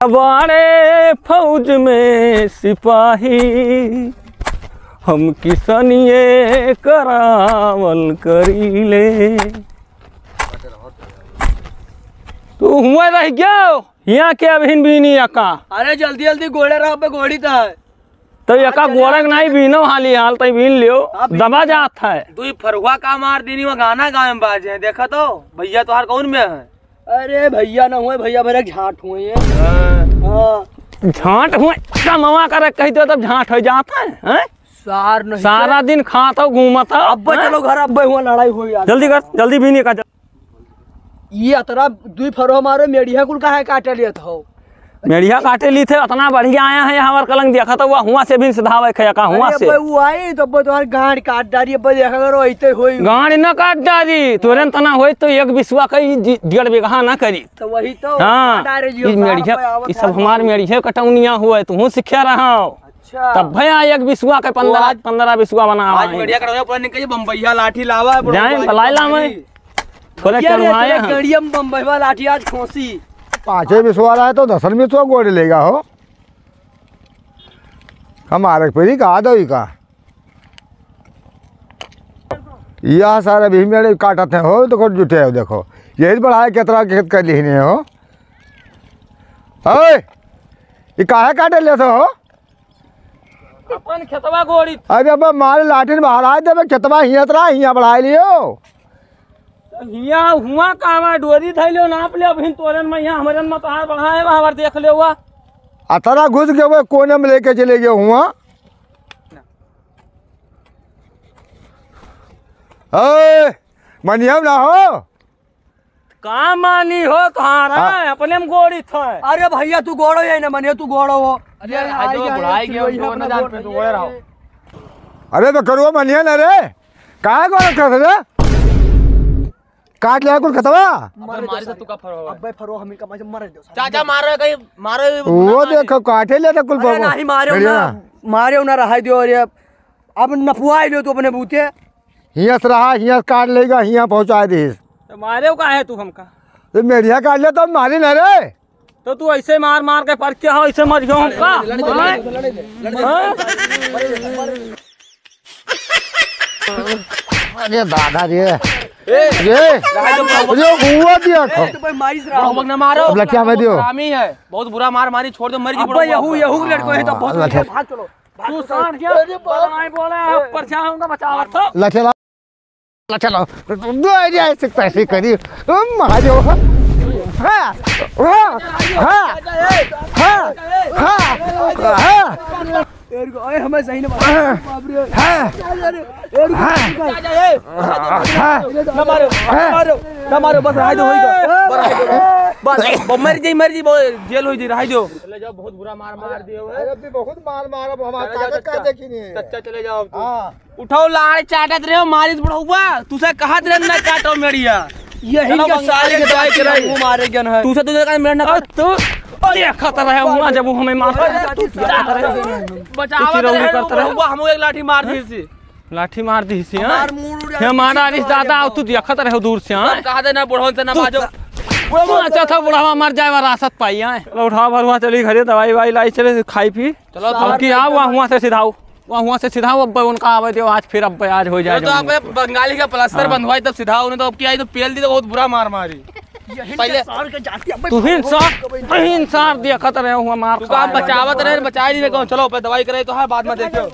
हमारे फौज में सिपाही हम किसनिए करावल करीले। तू हुआ रह गया यहाँ के अभिन भी नहीं यका। अरे जल्दी जल्दी गोड़े रहो पे गोड़ी था तो यका गोरख नहीं बीनो हाली हाल तई बीन लियो दबा जात है। तू फरुआ का मार दीनी वो गाना गाए में बाजे देखा तो भैया तुहार कौन में है। अरे भैया ना हुए भैया मेरे झाट हुए हैं। झाट हुए कमवा कर कहते तब झाट हो जाता है। सार नहीं सारा दिन खाता घूमता। अब चलो घर अब हुआ लड़ाई हुई जल्दी कर जल्दी भी नहीं का। ये अतरा दुई फरो मारो मेढ़िया कुल का है काटे लिया था मेढ़िया काटे ली थे इतना बढ़िया आया है हमार कलंग देखा तो हुआ से भी सिधावे खया हुआ से वो आई तो तुम्हारी गांड काट डाली देखा करो ऐसे होई गांड न काट डाली तुरंत ना होई तो एक विश्वा कई 1.5 बीघा ना करी तो वही तो। हाँ मेढ़िया ये सब हमार मेढ़िया कटौनिया हुआ तू सीखा रहा तब भैया एक विश्वा के 15 विश्वा बना बम्बैया लाठी लावा लाइला में थोड़े बम्बैया लाठी आज खोसी 5 विश्वा रहा है तो 10 विश्वा गोड़े लेगा हो। हमारे पेरी कहा दो का यह सारे भी मेरे काटते हो तो जुटे हो देखो यही बढ़ाए कितना खेत कर ली हो। ये काहे काटे ले हो अपन खेतवा गोड़ी। अरे अब मारे लाठी बाहर आए थे खेतवा हिया बढ़ा लियो हिया हुआ का डोरी थैलो नाप ले अभी तोरन में यहाँ हमारे में तार बढ़ाए वहां देख ले हुआ अतरा घुस गए हुए कोने में लेके चले गए हुआ। मनिया ना हो का मानी हो तुम्हारा अपने में गोड़ी था। अरे भैया तू गोड़ो या ना मनिया तू गोड़ो हो। अरे तो करो मनिया ना रे कहा गोड़ कर रे काट लिया कुल खतवा मारे तो तू का फरो अबे फरो हम का मार दो चाचा मारो कहीं मारो वो देखो काटे ले तो कुल नहीं मारे ना रहा दियो। अरे अब नपुआ लियो तू अपने बूते हिया से रहा हिया काट लेगा हिया पहुंचा दे तो मारे का है तू हमका तो मेढ़िया काट लिया तो मारे ना रे तो तू ऐसे मार मार के पर क्या हो ऐसे मर गया हमका। अरे दादा रे हुआ दिया ना मारो अब लड़किया में दियो है बहुत बुरा मार मारी छोड़ दो मर जी यहू लड़को है तो बहुत भाग चलो तू सांड क्या बोला परछाऊंगा बचावा तो लचला लचला दो ऐसे कैसे करी मारो हां हां हां हां हां हमें सही ना मारो बस रहा दो बस मर जी जेल हो जी रहा दो चले जाओ बहुत बुरा मार दियो बहुत मार हमारी ताकत का देखी नहीं अच्छा चले जाओ उठाओ लाड़ चाटत रहे हो मारिस बुढ़ाऊआ तू से कहत रे ना काटो मेरिया यही के सारे के दवाई कराई वो मारे गन है तू से तो मेरा ना तू देखा तो रहे हुआ जब हमें मार बचावा रहे हम एक लाठी मार दी सी लाठी मार दी सी हमारा रिश्तेदार तू देखत रहे दूर से हां कहा दे ना बुढ़ों से ना बाजो अच्छा था बुढ़ावा मर जाए रासत पाई है उठा भरवा चली घरे दवाई वाई लाई चले खाई पी चलो अब की आओ वहां से सिधाओ वहां से सीधा अब उनका आवे दो आज फिर अब आज हो जाए तो आप बंगाली का प्लास्टर बंधवाई तब सीधा उन्हें तो अब की आई तो पेल दी तो बहुत बुरा मार मारी पहले तू हिंसार देखत रहे हुआ मार तू काम बचावत रहे बचाई नहीं रहे चलो पे दवाई करे तो है बाद में देखो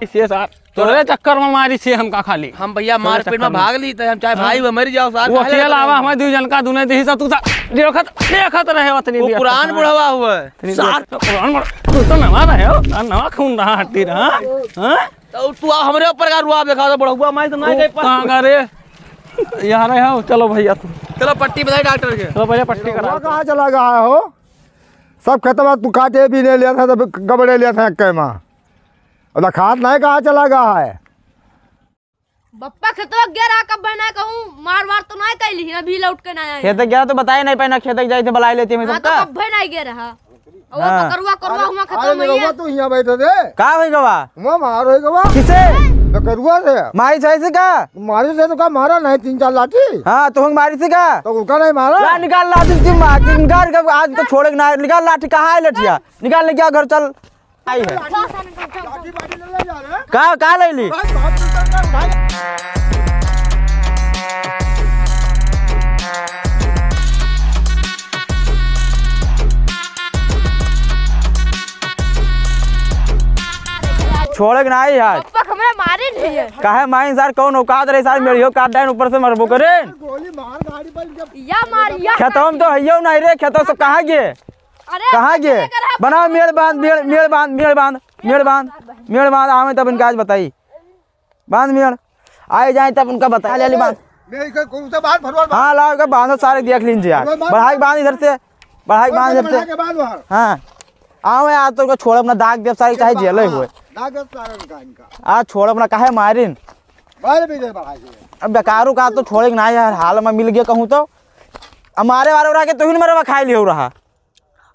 इसे सार तोरे चक्कर में मारी से हमका खाली हम भैया मार पेट में भाग ली तो हम चाहे भाई वो मर जाओ सार वो के अलावा हमें दू जन का दुने देही सब तू देखत रहे उतनी वो पुरान बुढ़वा हुआ है सार पुरान तू तो नवा रहे हो नवा खून रहा हट्टी रहा हां तो तू हमरे ऊपर का रुआ देखा तो बुढ़वा मैं तो नहीं गई कहां करे यहाँ रहे हो चलो भैया तू चलो पट्टी बताई डॉक्टर के चलो भैया पट्टी करा कहाँ चला गया हो सब खत्म तू काटे भी नहीं लिया था तो गबड़े लिया था कैमा और खाद नहीं कहाँ चला गया है बप्पा खेतवा गया रहा कब बना कहूं मार तो नहीं कैली अभी लौट के ना आया खेत गया तो बताए नहीं पाना खेत जाए थे बुला लेती मैं सबका तो कब नहीं गया रहा वो तो करवा हुआ खत्म हुआ तू यहां बैठे थे का होई गवा वो मार होई गवा किसे करुआ से मारी सही से का मारी से तो का मारा नहीं 3-4 लाठी। हाँ तो मारी से का तो उसका नहीं मारा। निकाल लाठी निकाल कर आज तो छोड़े ना। निकाल लाठी कहाँ है लठिया निकाल ले क्या घर चल आई है कहाँ ले ली। छोड़े ना आई यार पप्पा हमें मारे नहीं है। काहे माइन सर कौन औकात रहे सार मेरी हो काट डाइन ऊपर से मरबो करे गोली मार गाड़ी पर जब या मार या खेतों में तो हइयो नहीं रे खेतों सब कहाँ गए अरे कहाँ गए बनाओ मेड़ बांध आवे तब इनका आज बताई बांध मेड़ आए जाए तब उनका बता ले बांध मेरी कौन सा बात भरवा। हाँ लाओ का बांधो सारे देख लीजिए यार बढ़ाई बांध इधर से बढ़ाई बांध इधर से के बाद वहां हाँ आओ आज तो छोड़ अपना दाग देव सारी चाहे जेल हुए दागत सारा इनका आज छोड़ अपना काहे मारिन बाहर भी दे बढ़ाई। अब बेकारू का तो छोड़े ना यार हाल में मिल गया कहूँ तो हमारे वाले रहा के तो ही मरवा खाई लियो रहा।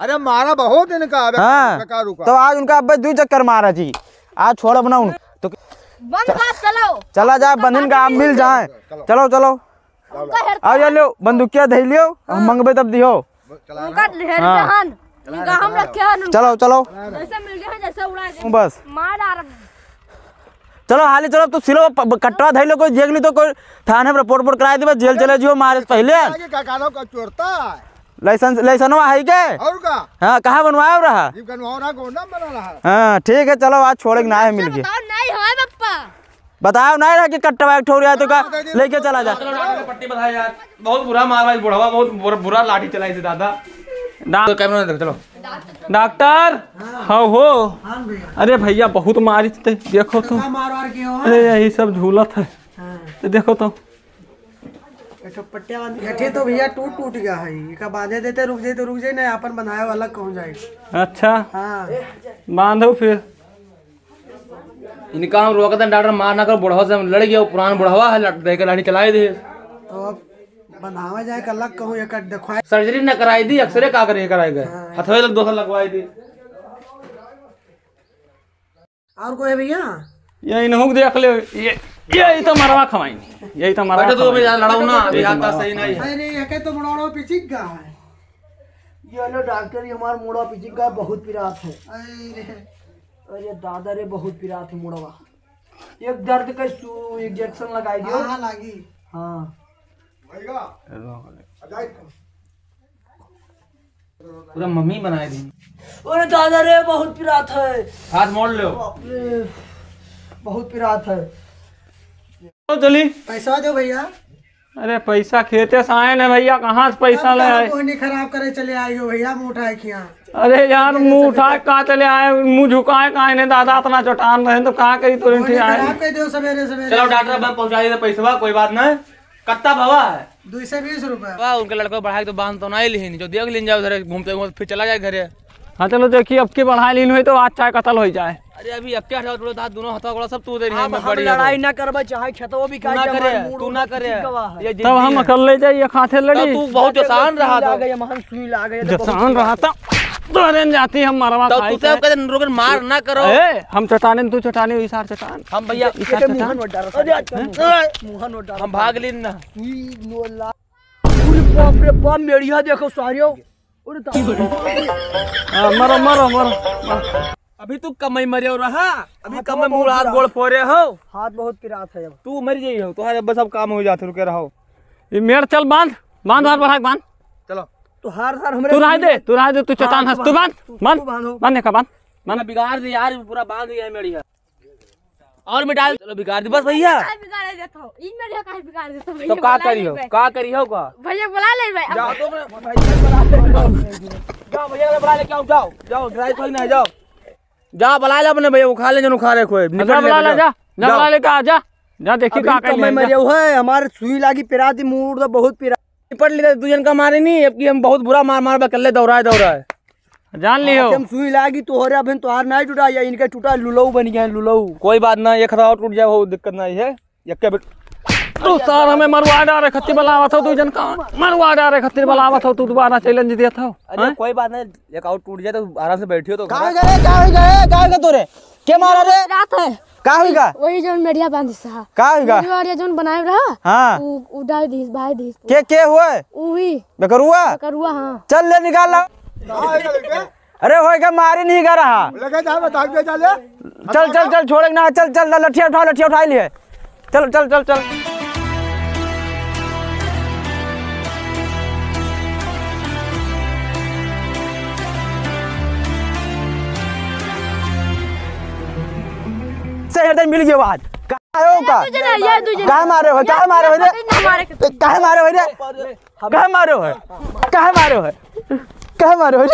अरे मारा बहुत इनका हाँ बेकारू का। तो आज उनका अब 2 चक्कर मारा जी आज छोड़ अपना उन तो बंद बात चलो चला जाए बंधन का आप मिल जाए चलो चलो आओ ये लो बंदूकिया धै लियो हम मंगबे तब दियो उनका ढेर बहन इनका हम रखे हैं चलो चलो जैसे मिल गए हैं जैसे उड़ा दे बस मार आ रहा चलो हाली चलो तू सिलो कटवा धै लो कोई देख ली तो कोई थाने में रिपोर्ट कराए दी जेल चले जियो मारे से पहले आगे काकानो का चोरता है। लाइसेंसवा है के और का हाँ कहाँ बनवाया रहा जीव कनवाना को ना बना रहा। हाँ ठीक है चलो आज छोड़े ना है मिल गया बताओ नहीं है पप्पा बताओ नहीं रहा कि कट्टा ठोर तो का लेके चला जा पट्टी बधाई यार बहुत बुरा मार भाई बुढ़ावा बहुत बुरा लाठी चलाई थी दादा कैमरा में चलो डॉक्टर हाँ हो अरे भैया बहुत मारी थे देखो तो अरे यही सब झूलत है तो देखो तो गठे तो भैया टूट गया है इका बांधे देते रुक जाए ना अपन बनाया वाला कहूँ जाए। अच्छा हाँ बांधो फिर इनका हम रोक दे डॉक्टर मार ना कर बुढ़ावा से लड़ गया पुराना बुढ़ावा है लड़ के लाठी चलाई दे तो अब बनावा जाए अलग कहूँ एक देखवाए सर्जरी न कराई दी एक्सरे का करे कराए गए हथवे लग 2 साल लगवाई दी। और कोई है भैया यही नहुक देख ले यही तो मरवा खवाएंगे यही तो मरवा तो लड़ाऊ ना बिहार सही नहीं है। अरे ये तो मुड़ाड़ा पिचिक का है ये लो डॉक्टर हमार मुड़ा पीछे का बहुत पिरात है। अरे अरे दादा रे बहुत पिरात है मुड़वा। एक दर्द का इंजेक्शन लगाई दियो। हाँ लागी हाँ पूरा मम्मी बनाए दी। अरे दादा रे बहुत पिरात है। हाथ मोड़ लो अरे बहुत पिरात है। चली पैसा दो भैया। अरे पैसा खेते से आए ना भैया कहाँ से पैसा ले आए। कोई नहीं खराब करे चले आए हो भैया मुँह उठाए खिया। अरे यार मुंह उठाए कहाँ चले आए मुंह झुकाए कहाँ ने दादा इतना चटान रहे तो कहाँ कहीं तो नहीं आए। खराब कर दो सवेरे सवेरे। चलो डॉक्टर बम पहुंचा दे पैसा कोई बात नहीं कत्ता भवा है 220 रुपए। वाह उनके लड़को बढ़ाई तो बांध तो नहीं ली जो देख लीन जाओ उधर घूमते घूमते फिर चला जाए घरे। हाँ चलो देखिए अब की बढ़ाई लीन हुई तो आज चाहे कतल हो जाए। अरे अभी अक्के हटा थोड़ा था दोनों हथा गोला सब तू दे रही है अब मैं हम बड़ी लड़ाई ना करबा चाहे खेतवा भी तू ना करे तू ना करे ये तब हम अकेले जाइए खाते लड़ी तू बहुत आसान रहा आ तो गया महान सुई ला गया। जसान रहा था तो जाती हम मरवा तो खाई तू सब कहते रोकन मार ना करो ए हम चटाने तू चटाने वही सार चटान हम भैया के मुहन वोट डाल। अरे मुहन वोट डाल। हम भाग लीन ना सुई नोला पूरे बाप रे बाप मेड़िया देखो सारियो। अरे हाँ, मरो मरो मरो अभी तू कमई मरे रहा अभी कमई मुंह हाथ गोड़ फोड़े हो हाथ बहुत पिरात है। अब तू मर जाई हो तुम्हारे बस अब काम हो जाते रुके रहो। ये मेड़ चल बांध बांध हाथ बढ़ा बांध चलो तो हर हमरे तू रह दे तू चटान हंस तू बांध बांध बांधने का बांध मैंने बिगाड़ दी यार पूरा बांध दिया है मेरी और मिटा चलो बिगाड़ दी बस भैया काहे बिगाड़ देता हो इन मेरे काहे बिगाड़ देता हो तो का करियो का करियो का भैया बुला ले भाई जाओ तो जाओ भैया बुला ले जाओ जाओ जाओ ड्राइव कोई ना जाओ जा बुला ले अपने भैया उखा ले जन उखा रे कोई जा बुला ले जा बुला ले का जा जा देखी का कर मैं मरे है हमारे सुई लागी पिराती मुंह तो बहुत पिरा पढ़ ली तू जन का मारे नहीं अब की हम बहुत बुरा मार मार कल्ले दौड़ाए जान लियो हम सुई लागी तो हो रहा बहन तोहार नहीं टूटा या इनका टूटा लुलऊ बन गया लुलऊ। कोई बात ना एक और टूट जाए वो दिक्कत नहीं है तू सर हमें मरवा डारे खत्ती बलावत हो तू जन का मरवा डारे खत्ती बलावत हो तू दोबारा चैलेंज दिया था। अरे कोई बात नहीं, एक आउट टूट जाए तो आराम से बैठियो तो। कहाँ गए तोरे के मारा रे रात है का हुईगा वही जो मीडिया बांधी सा का हुईगा मीडिया जो बनाए रहा हाँ उ डाल दी भाई दी के हुए उही बेकरुआ करुआ हां चल ले निकाल ला। अरे होएगा मारी नहीं गा रहा लगे जा बता दे चले चल चल चल छोड़े ना चल चल लठिया उठा लिए चल चल चल चल से हृदय मिल गया आज कहाँ मारे हो कहाँ मारे हो रे कहाँ मारे हो रे कहाँ मारे हो कहाँ मारे हो कहाँ मारे हो रे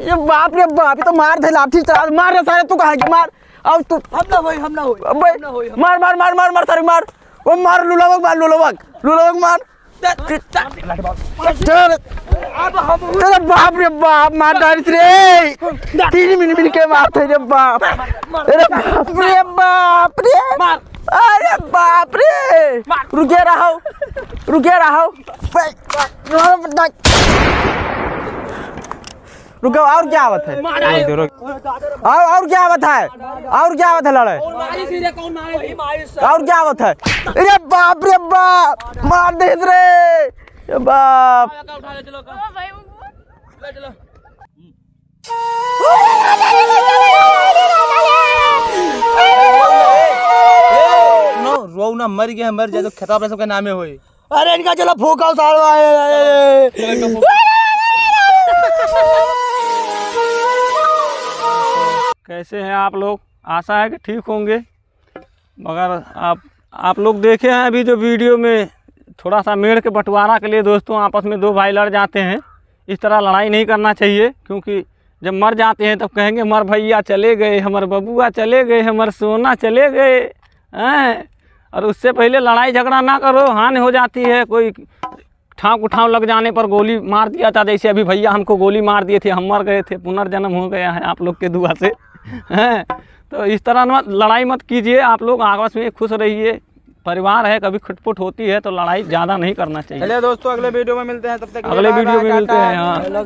ये बाप रे बाप ये तो मार दे लाठी चला मार रे सारे तू कहाँ के मार अब तू हम ना होई मार मार मार मार मार सारे मार वो मार लुलावक मार चल तेरा बाप रे बाप मार डालिस रे 3 मिनट के मारते रे बाप अरे बाप रे अरे बाप रे रुके रहो रुको और क्या आवत है और क्या आवत है लड़े और क्या आवत है अरे बाप रे बाप मार दे रे बाप रो ना मर गया मर जाए तो खिताब सबके नामे होए। अरे इनका चलो फूका साल कैसे हैं आप लोग? आशा है कि ठीक होंगे। मगर आप लोग देखे हैं अभी जो वीडियो में थोड़ा सा मेड़ के बंटवारा के लिए दोस्तों आपस में 2 भाई लड़ जाते हैं। इस तरह लड़ाई नहीं करना चाहिए, क्योंकि जब मर जाते हैं तब कहेंगे मर भैया चले गए, हमारे बबुआ चले गए, हमारे सोना चले गए हैं। और उससे पहले लड़ाई झगड़ा ना करो, हानि हो जाती है। कोई ठाव उठाव लग जाने पर गोली मार दिया था, जैसे अभी भैया हमको गोली मार दिए थे, हम मर गए थे, पुनर्जन्म हो गया है आप लोग के दुआ से हैं। तो इस तरह लड़ाई मत कीजिए, आप लोग आपस में खुश रहिए। परिवार है, कभी खटपुट होती है तो लड़ाई ज़्यादा नहीं करना चाहिए। चलिए दोस्तों अगले वीडियो में मिलते हैं, तब तक अगले वीडियो में मिलते हैं। हाँ।